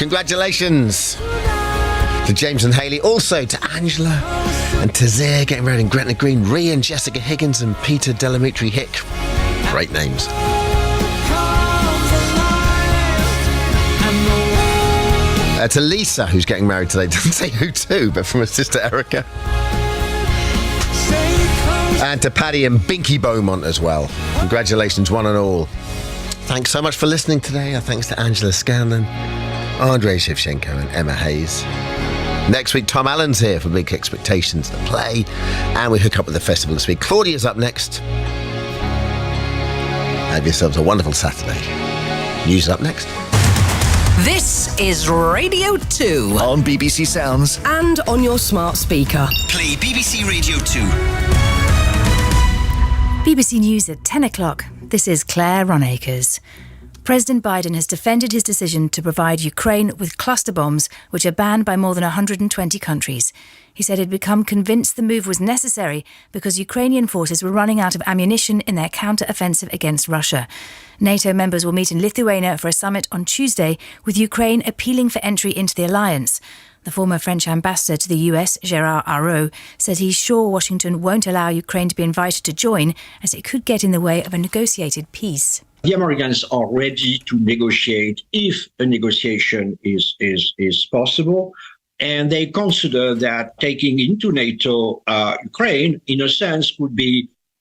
Congratulations to James and Hayley, also to Angela and Tazir getting married in Gretna Green, Rhea and Jessica Higgins and Peter Delamitri Hick. Great names. To Lisa, who's getting married today. Doesn't say who to, but from her sister Erica. And to Paddy and Binky Beaumont as well. Congratulations, one and all. Thanks so much for listening today. Our thanks to Angela Scanlon, Andrei Shevchenko and Emma Hayes. Next week, Tom Allen's here for Big Expectations, the play. And we hook up with the festival this week. Claudia's up next. Have yourselves a wonderful Saturday. News up next. This is Radio 2. On BBC Sounds. And on your smart speaker. Play BBC Radio 2. BBC News at 10 o'clock. This is Claire Ronacres. President Biden has defended his decision to provide Ukraine with cluster bombs, which are banned by more than 120 countries. He said he'd become convinced the move was necessary because Ukrainian forces were running out of ammunition in their counter-offensive against Russia. NATO members will meet in Lithuania for a summit on Tuesday, with Ukraine appealing for entry into the alliance. The former French ambassador to the US, Gérard Araud, said he's sure Washington won't allow Ukraine to be invited to join, as it could get in the way of a negotiated peace. The Americans are ready to negotiate if a negotiation is possible. And they consider that taking into NATO Ukraine, in a sense,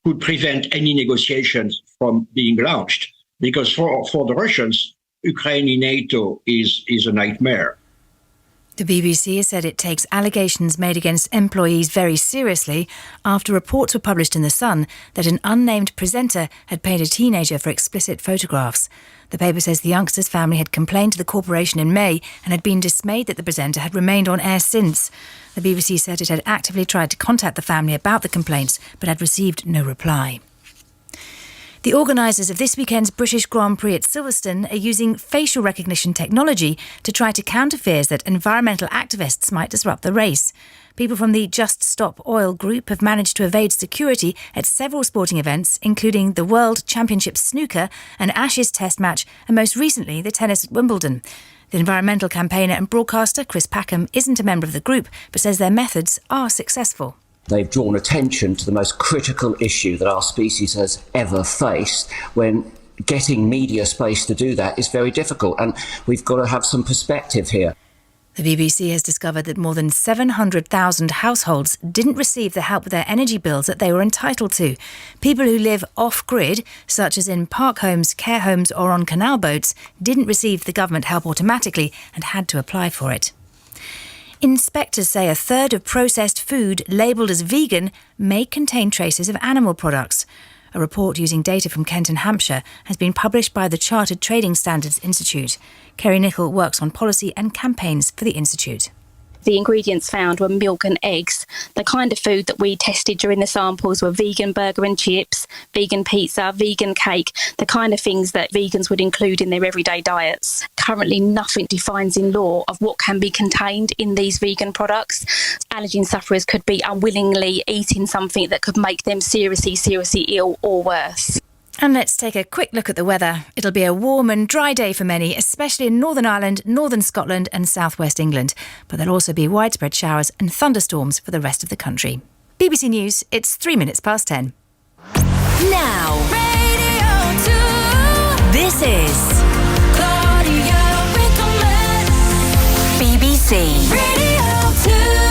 could prevent any negotiations from being launched. Because for the Russians, Ukraine in NATO is a nightmare. The BBC has said it takes allegations made against employees very seriously after reports were published in The Sun that an unnamed presenter had paid a teenager for explicit photographs. The paper says the youngster's family had complained to the corporation in May and had been dismayed that the presenter had remained on air since. The BBC said it had actively tried to contact the family about the complaints but had received no reply. The organisers of this weekend's British Grand Prix at Silverstone are using facial recognition technology to try to counter fears that environmental activists might disrupt the race. People from the Just Stop Oil group have managed to evade security at several sporting events, including the World Championship Snooker, an Ashes Test match, and most recently the tennis at Wimbledon. The environmental campaigner and broadcaster Chris Packham isn't a member of the group, but says their methods are successful. They've drawn attention to the most critical issue that our species has ever faced, when getting media space to do that is very difficult, and we've got to have some perspective here. The BBC has discovered that more than 700,000 households didn't receive the help with their energy bills that they were entitled to. People who live off-grid, such as in park homes, care homes or on canal boats, didn't receive the government help automatically and had to apply for it. Inspectors say a third of processed food labelled as vegan may contain traces of animal products. A report using data from Kent and Hampshire has been published by the Chartered Trading Standards Institute. Kerry Nichol works on policy and campaigns for the Institute. The ingredients found were milk and eggs. The kind of food that we tested during the samples were vegan burger and chips, vegan pizza, vegan cake, the kind of things that vegans would include in their everyday diets. Currently, nothing defines in law of what can be contained in these vegan products. Allergen sufferers could be unwillingly eating something that could make them seriously ill or worse. And let's take a quick look at the weather. It'll be a warm and dry day for many, especially in Northern Ireland, Northern Scotland and South West England. But there'll also be widespread showers and thunderstorms for the rest of the country. BBC News, it's 3 minutes past 10. Now, Radio 2. This is Claudia Winkleman. BBC Radio 2.